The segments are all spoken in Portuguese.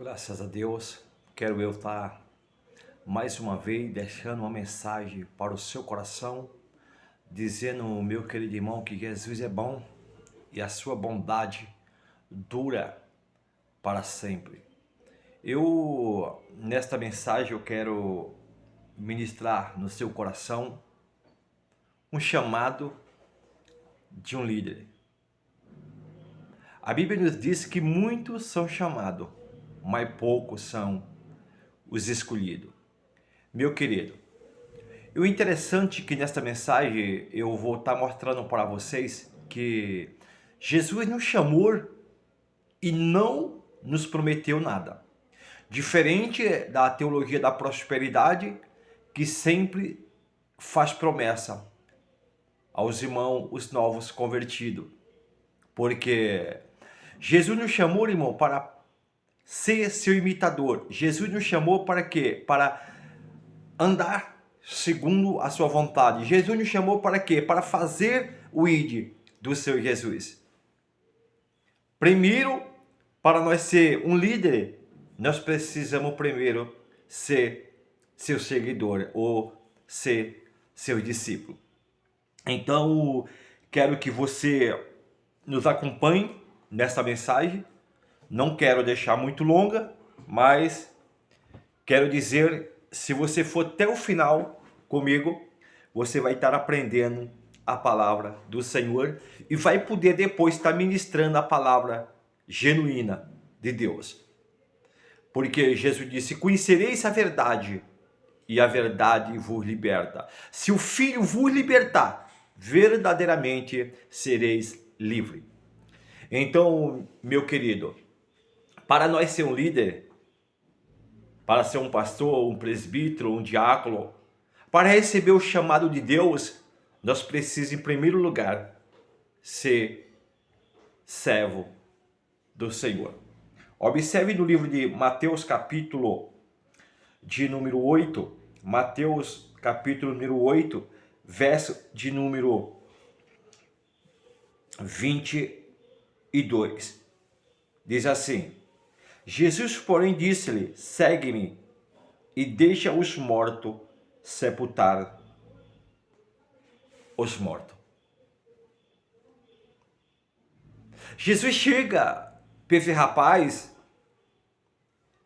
Graças a Deus, quero eu estar mais uma vez deixando uma mensagem para o seu coração, dizendo, meu querido irmão, que Jesus é bom e a sua bondade dura para sempre. Nesta mensagem, eu quero ministrar no seu coração um chamado de um líder. A Bíblia nos diz que muitos são chamados, mas poucos são os escolhidos. Meu querido, e o interessante é que nesta mensagem eu vou estar mostrando para vocês que Jesus nos chamou e não nos prometeu nada. Diferente da teologia da prosperidade, que sempre faz promessa aos irmãos, os novos convertidos. Porque Jesus nos chamou, irmão, para ser seu imitador. Jesus nos chamou para quê? Para andar segundo a sua vontade. Jesus nos chamou para quê? Para fazer o ID do seu Jesus. Primeiro, para nós ser um líder, nós precisamos primeiro ser seu seguidor ou ser seu discípulo. Então, quero que você nos acompanhe nessa mensagem. Não quero deixar muito longa, mas quero dizer, se você for até o final comigo, você vai estar aprendendo a palavra do Senhor e vai poder depois estar ministrando a palavra genuína de Deus. Porque Jesus disse, conhecereis a verdade e a verdade vos liberta. Se o Filho vos libertar, verdadeiramente sereis livres. Então, meu querido, para nós ser um líder, para ser um pastor, um presbítero, um diácono, para receber o chamado de Deus, nós precisamos, em primeiro lugar, ser servo do Senhor. Observe no livro de Mateus, capítulo de número 8, Mateus, capítulo número 8, verso de número 22. Diz assim, Jesus, porém, disse-lhe, segue-me e deixa os mortos sepultar os mortos. Jesus chega para esse rapaz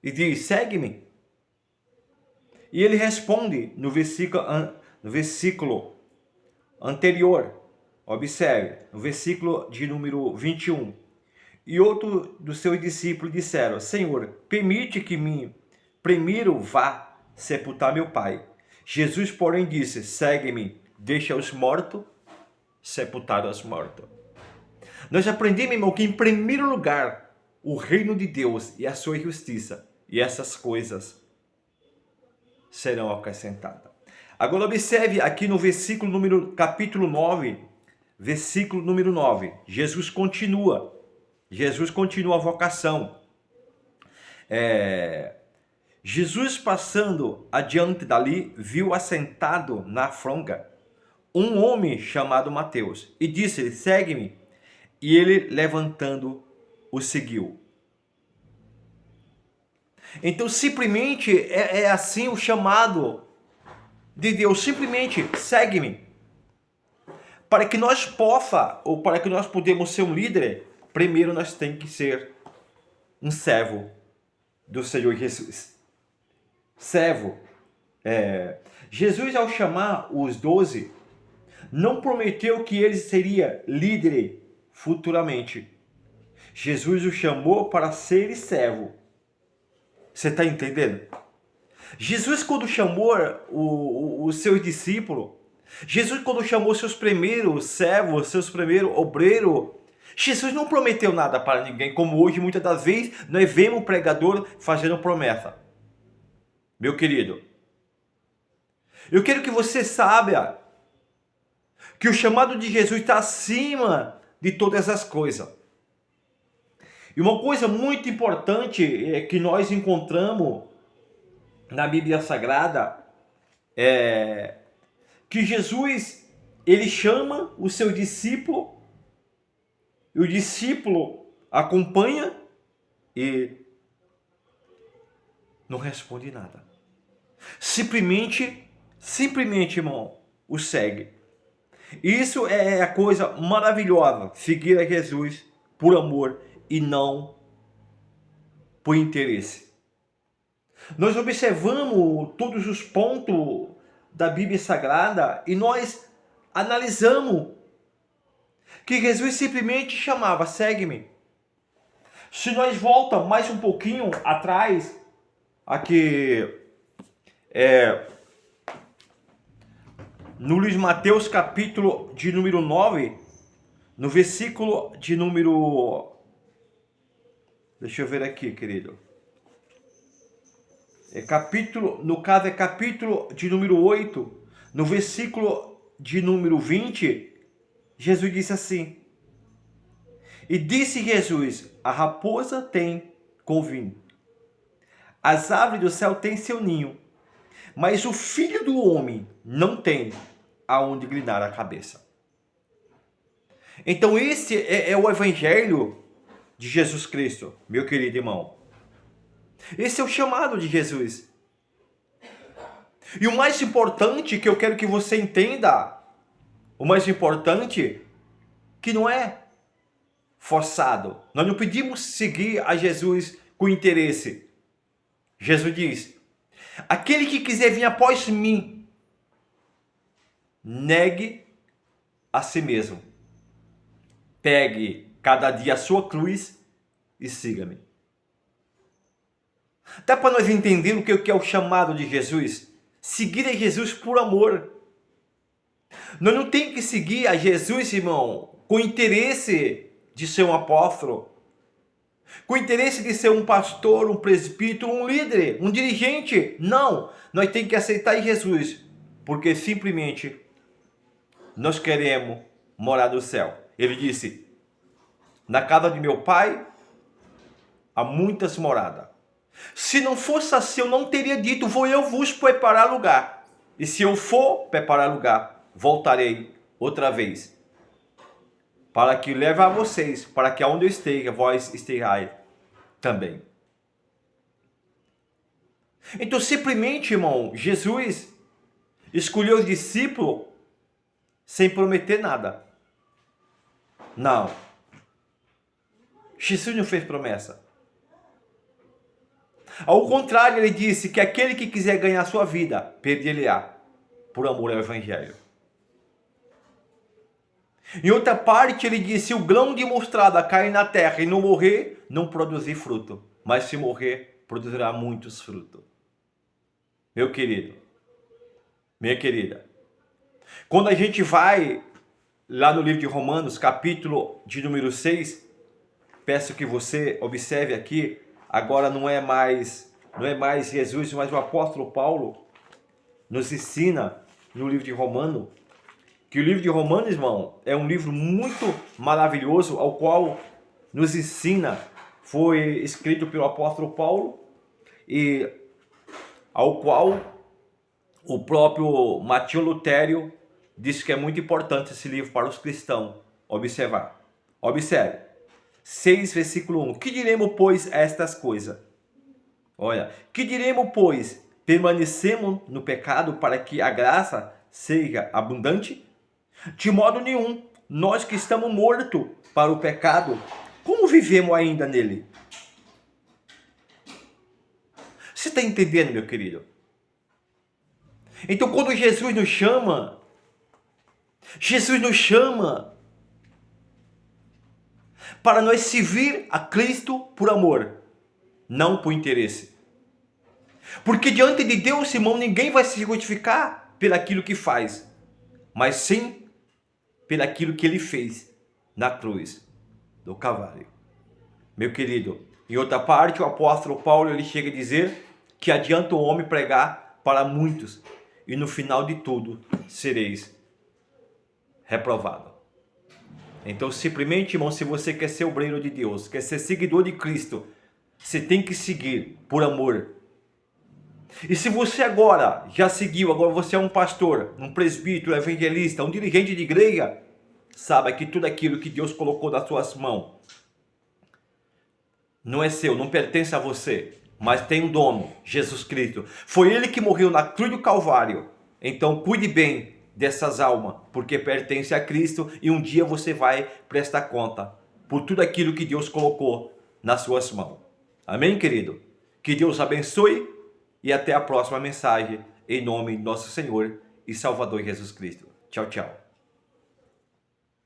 e diz, segue-me. E ele responde no versículo anterior, observe, no versículo de número 21. E outro dos seus discípulos disseram, Senhor, permite que primeiro vá sepultar meu pai. Jesus, porém, disse, segue-me, deixa os mortos sepultar os mortos. Nós aprendemos, irmão, que em primeiro lugar, o reino de Deus e a sua justiça, e essas coisas serão acrescentadas. Agora observe aqui no capítulo 9, versículo número 9, Jesus continua a vocação. Jesus, passando adiante dali, viu assentado na fronga um homem chamado Mateus e disse-lhe, segue-me. E ele, levantando, o seguiu. Então, simplesmente, é assim o chamado de Deus. Simplesmente, segue-me. Para que nós podemos ser um líder, primeiro nós temos que ser um servo do Senhor Jesus. Servo. Jesus, ao chamar os 12, não prometeu que ele seria líder futuramente. Jesus o chamou para ser servo. Você está entendendo? Jesus, quando chamou os seus discípulos, Jesus, quando chamou seus primeiros servos, seus primeiros obreiros, Jesus não prometeu nada para ninguém, como hoje, muitas das vezes, nós vemos o pregador fazendo promessa. Meu querido, eu quero que você saiba que o chamado de Jesus está acima de todas as coisas. E uma coisa muito importante que nós encontramos na Bíblia Sagrada é que Jesus, ele chama o seu discípulo, e o discípulo acompanha e não responde nada. Simplesmente, irmão, o segue. Isso é a coisa maravilhosa, seguir a Jesus por amor e não por interesse. Nós observamos todos os pontos da Bíblia Sagrada e nós analisamos que Jesus simplesmente chamava, segue-me. Se nós voltamos mais um pouquinho atrás, aqui no livro de Mateus, capítulo de número 9, no versículo de número... Deixa eu ver aqui, querido. No caso é capítulo de número 8, no versículo de número 20, Jesus disse assim: e disse Jesus, a raposa tem covinho, as aves do céu têm seu ninho, mas o Filho do Homem não tem aonde inclinar a cabeça. Então esse é o Evangelho de Jesus Cristo, meu querido irmão. Esse é o chamado de Jesus. E o mais importante que eu quero que você entenda, o mais importante, que não é forçado. Nós não pedimos seguir a Jesus com interesse. Jesus diz: aquele que quiser vir após mim, negue a si mesmo. Pegue cada dia a sua cruz e siga-me. Dá para nós entender o que é o chamado de Jesus? Seguir a Jesus por amor. Nós não temos que seguir a Jesus, irmão, com interesse de ser um apóstolo, com interesse de ser um pastor, um presbítero, um líder, um dirigente. Não, nós temos que aceitar Jesus, porque simplesmente nós queremos morar no céu. Ele disse: na casa de meu pai há muitas moradas. Se não fosse assim, eu não teria dito: vou eu vos preparar lugar. E se eu for preparar lugar, voltarei outra vez, para que leve a vocês, para que aonde eu esteja, vós estejais também. Então, simplesmente, irmão, Jesus escolheu os discípulos sem prometer nada. Não. Jesus não fez promessa. Ao contrário, ele disse que aquele que quiser ganhar sua vida, perder-lhe-á, por amor ao Evangelho. Em outra parte, ele disse: o grão de mostarda cair na terra e não morrer, não produzir fruto. Mas se morrer, produzirá muitos frutos. Meu querido, minha querida, quando a gente vai lá no livro de Romanos, capítulo de número 6, peço que você observe aqui. Agora não é mais Jesus, mas o apóstolo Paulo nos ensina no livro de Romanos, que o livro de Romanos, irmão, é um livro muito maravilhoso, ao qual nos ensina, foi escrito pelo apóstolo Paulo, e ao qual o próprio Martinho Lutero disse que é muito importante esse livro para os cristãos observar. Observe. 6, versículo 1. Que diremos, pois, a estas coisas? Olha, que diremos, pois? Permanecemos no pecado para que a graça seja abundante? De modo nenhum. Nós que estamos mortos para o pecado, como vivemos ainda nele? Você está entendendo, meu querido? Então, quando Jesus nos chama para nós servir a Cristo por amor, não por interesse. Porque diante de Deus, irmão, ninguém vai se justificar pelaquilo que faz, mas sim pelaquilo que ele fez na cruz do Calvário. Meu querido, em outra parte, o apóstolo Paulo ele chega a dizer que adianta o homem pregar para muitos e no final de tudo sereis reprovados. Então, simplesmente, irmão, se você quer ser obreiro de Deus, quer ser seguidor de Cristo, você tem que seguir por amor. E se você agora já seguiu, agora você é um pastor, um presbítero, um evangelista, um dirigente de igreja, saiba que tudo aquilo que Deus colocou nas suas mãos não é seu, não pertence a você. mas tem um dono, Jesus Cristo. Foi Ele que morreu na cruz do Calvário. Então cuide bem dessas almas, porque pertence a Cristo, e um dia você vai prestar conta por tudo aquilo que Deus colocou nas suas mãos. Amém, querido? Que Deus abençoe e até a próxima mensagem, em nome de nosso Senhor e Salvador Jesus Cristo. Tchau, tchau.